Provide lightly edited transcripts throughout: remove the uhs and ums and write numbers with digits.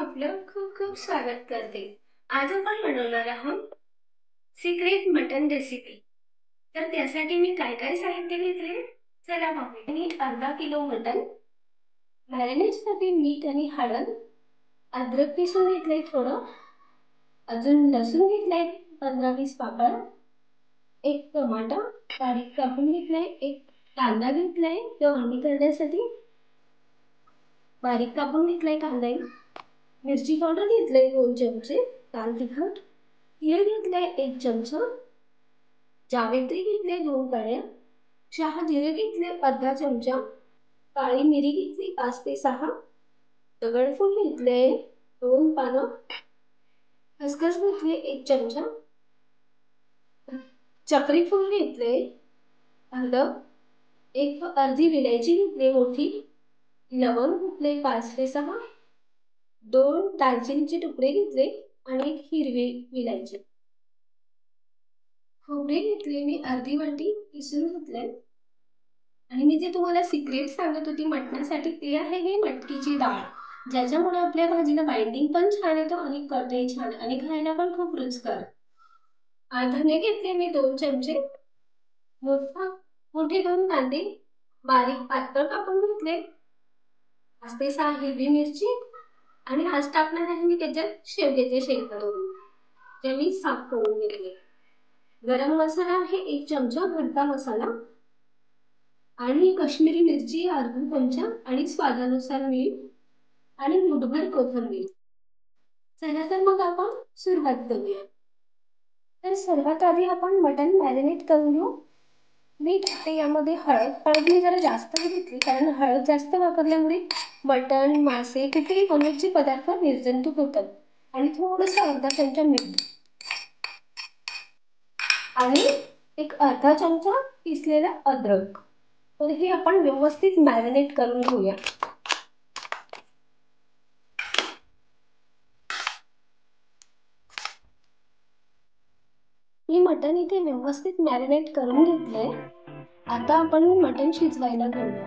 आपलं खूप खूप स्वागत करते. आज आपण बनवणार आहोत सिक्रेट मटन रेसिपी. तर त्यासाठी मी काय काय साहित्य घेतले चला पाहूया. मी अर्धा किलो मटन, मॅरिनेटसाठी मीठ आणि हळद, अद्रक किसून घेतले थोडं, अजून लसूण घेतले 15-20 पाकळ्या, एक टमाटा बारीक कापून घेतलाय, एक कांदा घेतलाय तळणी करण्यासाठी, बारीक कापून घेतलाय कांदा, मिरची पावडर घेतलाय 2 चमचे, लाल तिखट, तीळ घेतलाय 1 चमचा, जावेत्री घेतले 2 कळ्या, चहा जिरे घेतले अर्धा चमचा, काळी मिरी घेतली 5 ते 6, दगडफूल घेतले 2 पानं, खसखस घेतली 1 चमचा, चक्री फूल घेतले, आलं, एक अर्धी विलायची घेतली मोठी, लवंग घेतले 5 ते 6, 2 दालचिनीचे तुकडे घेतले आणि एक हिरवी विलायची. खोबरे घेतले मी अर्धी वाटी किसून घेतले. आणि मी जे तुम्हाला सिक्रेट सांगत होती मटणासाठी ते आहे हे मटकीची डाळ, ज्याच्यामुळे आपल्या भाजीला बाइंडिंग पण छान येतो आणि कळते छान आणि खायला पण खूप रुचकर. धने घेतले मी 2 चमचे, मोठे 2 कांदे बारीक पातळ कापून घेतले, 5 ते 6 हिरवी मिरची आणि आज टाकणार आहे मी त्याच्यात शेवग्याचे शेंग करून जे मी साफ करून घेतले. गरम मसाला आहे 1 चमचा, भरता मसाला आणि काश्मीरी मिरची अर्धा चमचा आणि स्वादानुसार मीठ आणि मुठभर कोथिंबीर. चला तर मग आपण सुरुवात करूया. तर सर्वात आधी आपण मटण मॅरिनेट करून घेऊ. मी टाकते यामध्ये हळद मी जरा जास्त घेतली कारण हळद जास्त वापरल्यामुळे मटण, मासे कुठेही नॉनव्हेजचे पदार्थ निर्जंतुक होतात. आणि थोडंसं अर्धा चमचा मीठ आणि एक अर्धा चमचा किसलेला अद्रक. तर हे आपण व्यवस्थित मॅरिनेट करून घेऊया. मी मटण इथे व्यवस्थित मॅरिनेट करून घेतलंय. आता आपण मटण शिजवायला घेऊया.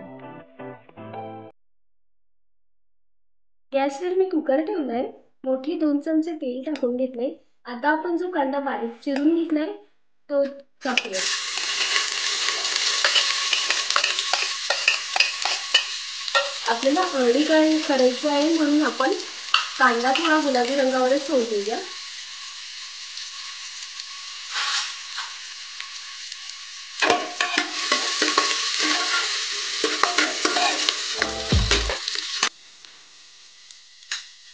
गॅसवर मी कुकर ठेवलाय, मोठी 2 चमचे तेल टाकून घेतले. आता आपण जो कांदा बारीक चिरून घेतलाय तो टाकूया. आपल्याला हळदी काय करायचं आहे म्हणून आपण कांदा थोडा गुलाबी रंगावरच सोडूया.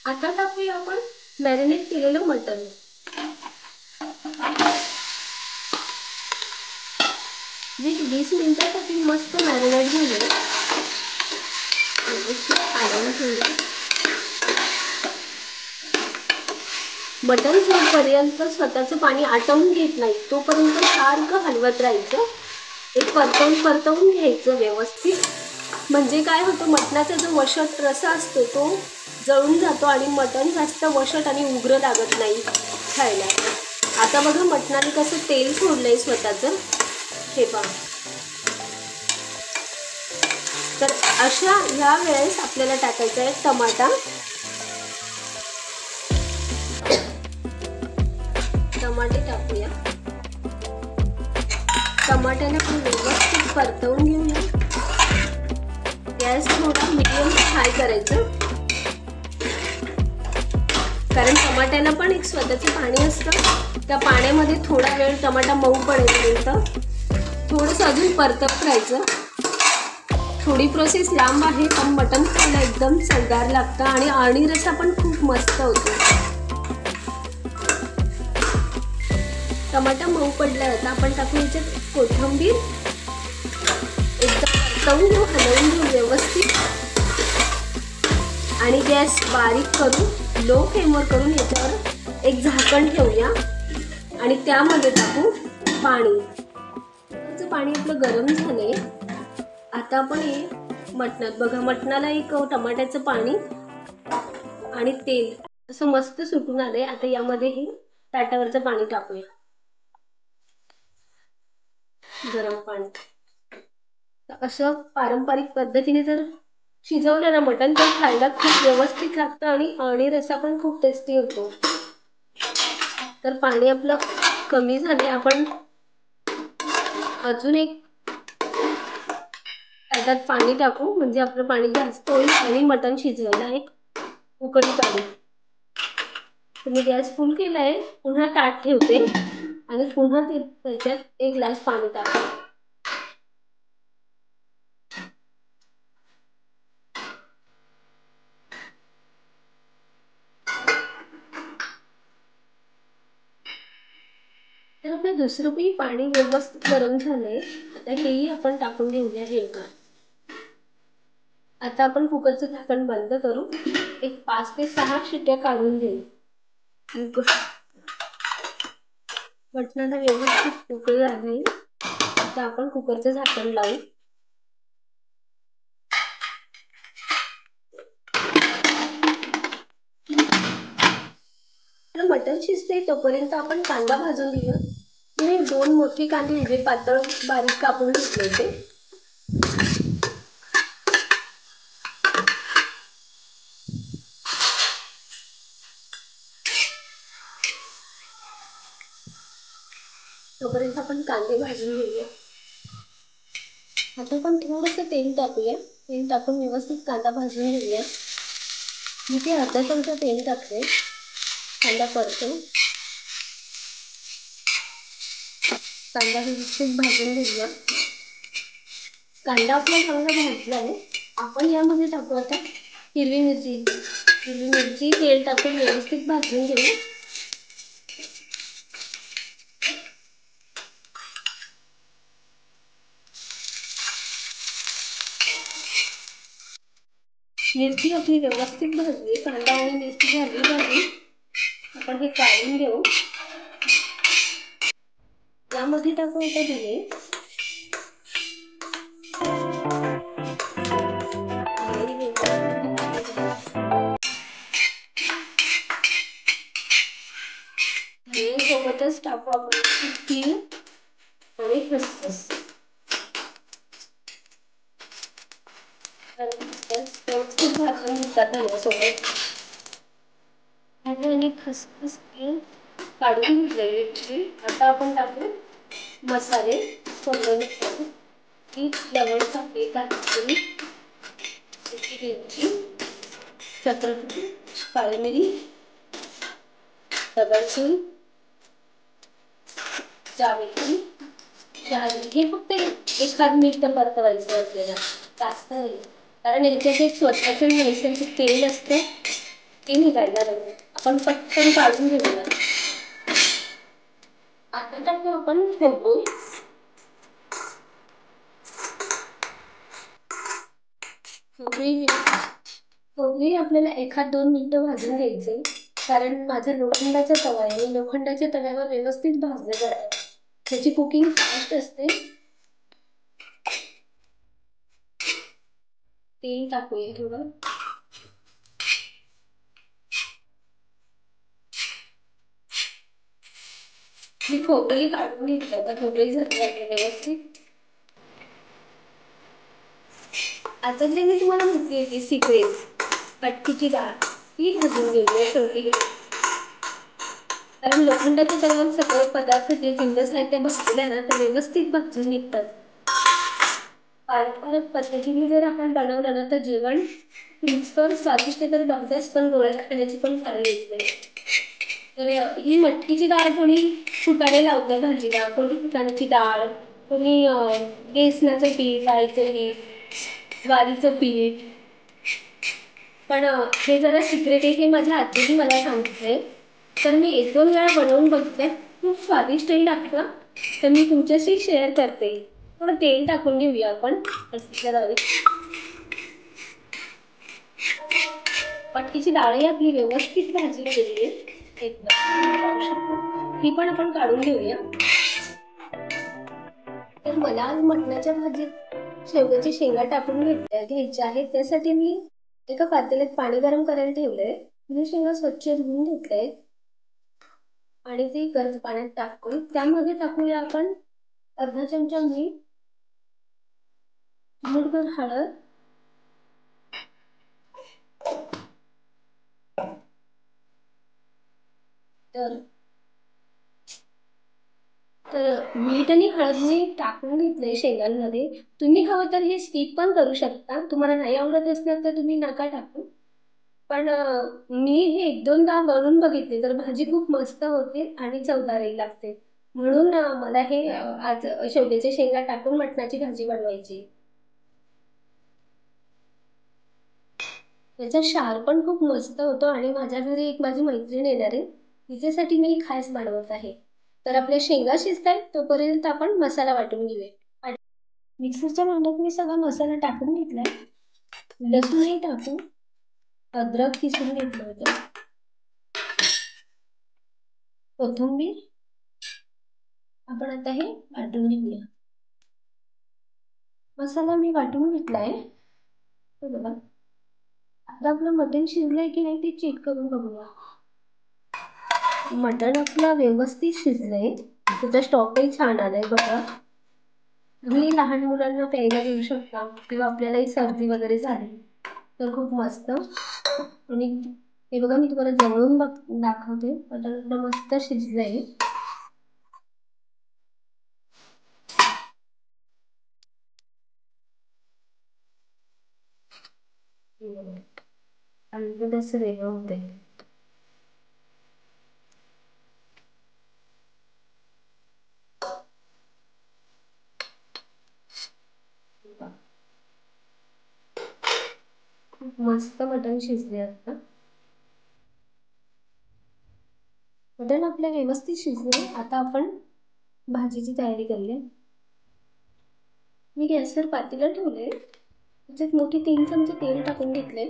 आता टाकूया आपण मॅरिनेट केलेलं मटण. मी 20 मिनिटांसाठी मस्त मॅरिनेट झाले. मटण जोपर्यंत स्वतःचं पाणी आटवून घेत नाही तोपर्यंत सारखं हलवत राहायचं. एक परतवून घ्यायचं व्यवस्थित. म्हणजे काय होतं, मटणाचा जो वशट रसा असतो तो जळून जातो आणि मटण जास्त वशट आणि उग्र लागत नाही खायला. आता बघा मटणाने कसं तेल सोडलंय स्वतःचं, हे पहा. तर अशा या वेळेस आपल्याला टाकायचा आहे टमाटा. टमाटे टाकूया. टमाट्याला पण व्यवस्थित परतवून घेऊया. गॅस थोडा मीडियम हाय करायचं कारण टमाट्याला पण एक स्वतःचं पाणी असतं. त्या पाण्यामध्ये थोडा वेळ टमाटा मऊ पडेपर्यंत थोडंसं अजून परतवत राहायचं. थोडी प्रोसेस लांब आहे पण मटण खायला एकदम चवदार लागतं आणि आळणी रसा पण खूप मस्त होतो. टमाटा मऊ पडला आता आपण टाकू याच्यात कोथिंबीर. एकदम परतवून घेऊ, हलवून घेऊ व्यवस्थित आणि गॅस बारीक करून लो फ्लेमवर करून याच्यावर एक झाकण ठेवूया आणि त्यामध्ये टाकू पाणी. पाणी आपलं गरम झालंय. आता आपण हे मटणात बघा, मटणाला एक टमाट्याचं पाणी आणि तेल असं मस्त सुटून आलंय. आता यामध्ये हे ताटावरचं पाणी टाकूया, गरम पाणी. असं पारंपरिक पद्धतीने जर शिजवलेलं मटण तर खायला खूप व्यवस्थित लागतं आणि रस्सा पण खूप टेस्टी होतो. तर पाणी आपलं कमी झाले, आपण अजून एक त्याच्यात पाणी टाकू, म्हणजे आपलं पाणी जास्त होईल आणि मटण शिजवायला एक उकळी काढू. तर मी गॅस फुल केलाय, पुन्हा ताट ठेवते आणि पुन्हा त्याच्यात एक ग्लास पाणी टाकते. तर आपलं दुसरं पाणी व्यवस्थित गरम झालंय. आता हेही आपण टाकून घेऊया हे का. आता आपण कुकरचं झाकण बंद करू, एक 5 ते 6 शिट्ट्या काढून घेऊ. मटणाला व्यवस्थित उकळी आली. आता आपण कुकरचं झाकण लावू. मटण शिजते तोपर्यंत आपण कांदा भाजून घेऊया. मी 2 मोठे कांदे उभे पातळ बारीक कापून घेतले होते. तोपर्यंत आपण कांदे भाजून घेऊया. आता आपण थोडंसं तेल टाकूया. तेल टाकून व्यवस्थित कांदा भाजून घेऊया. मी ते अर्धा चमचा तेल टाकते. कांदा परतू. कांदा व्यवस्थित भाजून घेऊया. कांदा आपला चांगला भाजला आहे. आपण यामध्ये टाकू आता हिरवी मिरची तेल टाकून व्यवस्थित भाजून घेऊ. मिरची आपली व्यवस्थित भाजली, कांदा आणि मिरची झाली भाजली. आपण हे काढून घेऊ. यामध्ये टाकू आता दही. सोबतच टाकू आपण तीळ आणि खसखस. व्यवस्थित भाजून घेतात यासोबत. आणि खसखस तीळ काढून घेतलेली. आता आपण टाकू मसाले. मीठ, लवंग, साखर, दालचिनी, वेलची, छत्रपती, काळी मिरी, दगडफूल, जावित्री, हे फक्त एखाद मिनिट परतवायचं आपल्याला, जास्त नाही. कारण याच्यात एक स्वतःचं नैसर्गिक तेल असतं, ते निघायला लागतं. आपण पटकन काढून घेऊया. आता टाकू आपण खोबरं. खोबरे आपल्याला 1-2 मिनिटं भाजून घ्यायचे. कारण माझा लोखंडाचा तवा आहे. लोखंडाच्या तव्यावर व्यवस्थित भाजलं जातं. त्याची कुकिंग फास्ट असते. तेल टाकूया थोडं. मी खोबरे काढून घेतलं. आता खोबरे झाले व्यवस्थित. आता जे मी तुम्हाला म्हटली होती सिक्रेट, मटकीची डाळ, ती भाजून घेऊया शेवटी. कारण लोखंडाच्या तव्यावर सगळे पदार्थ जे जिन्नस आहेत ते भाजले ना तर व्यवस्थित भाजून निघतात. पारंपरिक पद्धतीने जर आपण बनवलं ना तर जेवण रुचकर, स्वादिष्ट तर बनतेच, पण डोळ्याला खाण्याची पण फार येते. तर ही मटकीची डाळ कोणी फुटाणे लावतं भाजीला, कोणी फुटाण्याची डाळ, कोणी बेसनाचं पीठ, डाळीचं पीठ, ज्वारीचं पीठ. पण हे जरा सिक्रेट आहे, हे माझ्या आजीने मला सांगितलंय. तर मी 1-2 वेळा बनवून बघते, खूप स्वादिष्टही लागतं. तर मी तुमच्याशी शेअर करते. थोडं तेल टाकून घेऊया आपण मटकीची डाळही आपली व्यवस्थित भाजली गेली आहे. ही पण आपण काढून घेऊया. तर मला आज मटणाच्या भाजीत शेवग्याची शेंगा टाकून घ्यायच्या आहेत. त्यासाठी मी एका पातेल्यात पाणी गरम करायला ठेवलंय. मी शेंगा स्वच्छ धुवून घेतल्या आणि ते गरम पाण्यात टाकून त्यामध्ये टाकूया आपण अर्धा चमचा मीठ, मुठभर हळद, तर मीठ आणि हळद मी टाकून घेतलंय शेंगांमध्ये. तुम्ही हवं तर हे स्किप पण करू शकता. तुम्हाला नाही आवडत असणार तर तुम्ही नका टाकू. पण मी हे 1-2दा बनवून बघितले तर भाजी खूप मस्त होते आणि चवदारही लागते. म्हणून मला हे आज शेवग्याच्या शेंगा टाकून मटणाची भाजी बनवायची. त्याचा क्षार पण खूप मस्त होतो आणि माझ्या घरी एक माझी मैत्रीण येणार आहे. तिच्यासाठी मी खास बनवत आहे. तर आपल्या शेंगा शिजतायत तोपर्यंत आपण मसाला वाटून घेऊया. मिक्सरच्या भांड्यात मी सगळा मसाला टाकून घेतलाय. लसूणही टाकू, अद्रक किसून घेतलं होतं, कोथिंबीर. आपण आता हे वाटून घेऊया. मसाला मी वाटून घेतलाय. बघा आता आपलं मटण शिजलंय की नाही ते चेक करून बघूया. मटण आपलं व्यवस्थित शिजलंय. त्याचा स्टॉकही छान आलाय बघा. तुम्ही लहान मुलांना प्यायला देऊ शकता किंवा आपल्यालाही सर्दी वगैरे झाली तर खूप मस्त. आणि हे बघा मी तुम्हाला जवळून दाखवते. मटण मस्त शिजलंय. आणि कसं वेगळं होते. खूप मस्त मटण शिजले. आता मटण आपलं व्यवस्थित शिजले. आता आपण भाजीची तयारी करूया. मी गॅसवर पातेलं ठेवले. त्याच्यात मोठी 3 चमचे तेल टाकून घेतले.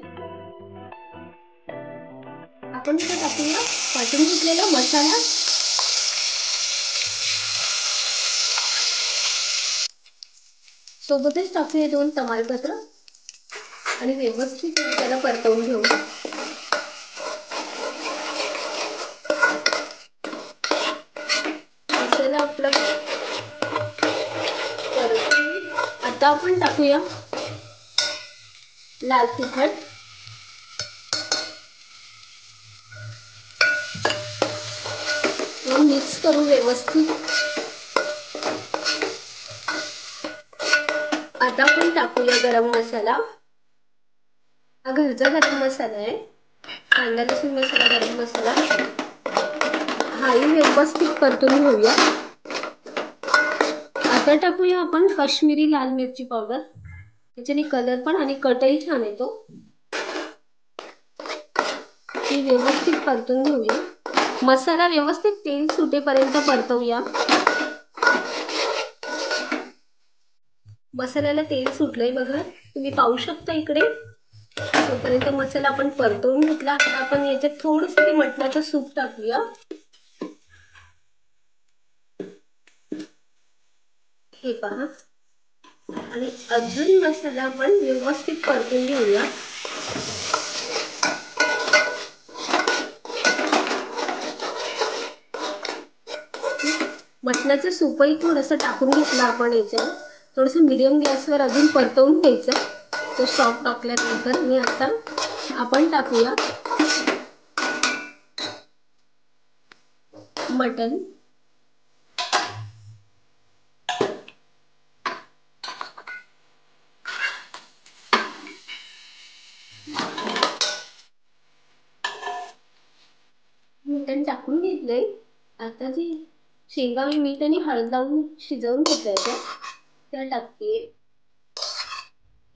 आपण इथं टाकूया वाटून घेतलेला मसाला. सोबतच टाकूया 2 तमालपत्र आणि व्यवस्थित त्याला परतवून घेऊ. मसाला आपला परतून आता आपण टाकूया लाल तिखट, मिक्स करू व्यवस्थित. आता आपण टाकूया गरम मसाला. हा घरचा गरम मसाला आहे. कांदा लसूण मसाला, गरम मसाला. हाही व्यवस्थित परतून घेऊया. आता टाकूया आपण काश्मीरी लाल मिरची पावडर. त्याच्याने कलर पण आणि कटही छान येतो. ती व्यवस्थित परतून घेऊया. मसाला व्यवस्थित तेल सुटेपर्यंत परतवूया. मसाल्याला तेल सुटलंय बघा. तुम्ही पाहू शकता इकडे. तोपर्यंत मसाला आपण परतवून घेतला. आता आपण याच्यात थोडंसं मटणाचं सूप टाकूया. हे पहा. आणि अजून मसाला आपण व्यवस्थित परतून घेऊया. मटणाचं सूपही थोडंसं टाकून घेतलं आपण याच्यात. थोडंसं मीडियम गॅसवर अजून परतवून घ्यायचं. तो स्टॉक टाकल्यानंतर मी आता आपण टाकूया मटण. मटण टाकून घेतलंय. आता जी शेंगा मी मीठ आणि हळद लावून शिजवून घेतलंय त्या टाकते.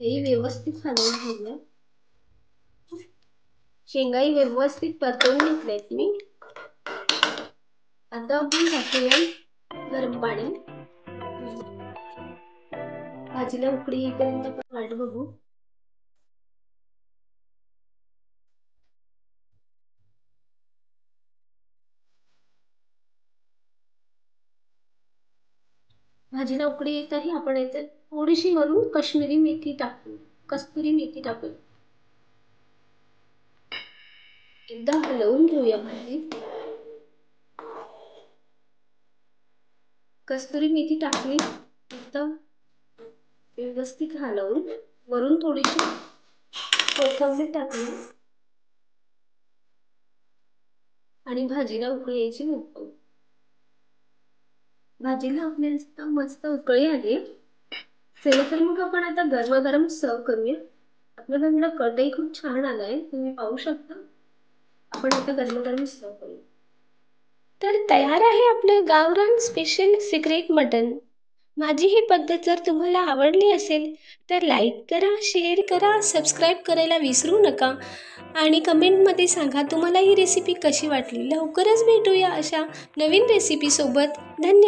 हे व्यवस्थित हलवून घेऊया. शेंगाही व्यवस्थित परतवून घेतल्यात मी. आता आपण टाकूया गरम पाणी. भाजीला उकळी येईपर्यंत आपण वाट बघू. भाजीला उकळी येत आहे. आपण याच्यात थोडीशी वरून कश्मीरी मेथी टाकू. कस्तुरी मेथी टाकू. एकदा हलवून घेऊया भाजी. कस्तुरी मेथी टाकली. एकदम व्यवस्थित हलवून वरून थोडीशी कोथिंबीर टाकली आणि भाजीला उकळी यायची नको. भाजीला आपल्या मस्त उकळी आली. चला तर मग आपण आता गरमागरम सर्व करूया. आपल्याला कढई खूप छान आलाय, तुम्ही पाहू शकता. आपण आता गरमागरम सर्व करूया. तर तयार आहे आपलं गावरान स्पेशल सिक्रेट मटन. माझी ही पद्धत जर तुम्हाला आवडली असेल तर लाईक करा, शेअर करा, सबस्क्राईब करायला विसरू नका आणि कमेंटमध्ये सांगा तुम्हाला ही रेसिपी कशी वाटली. लवकरच भेटूया अशा नवीन रेसिपीसोबत. धन्यवाद.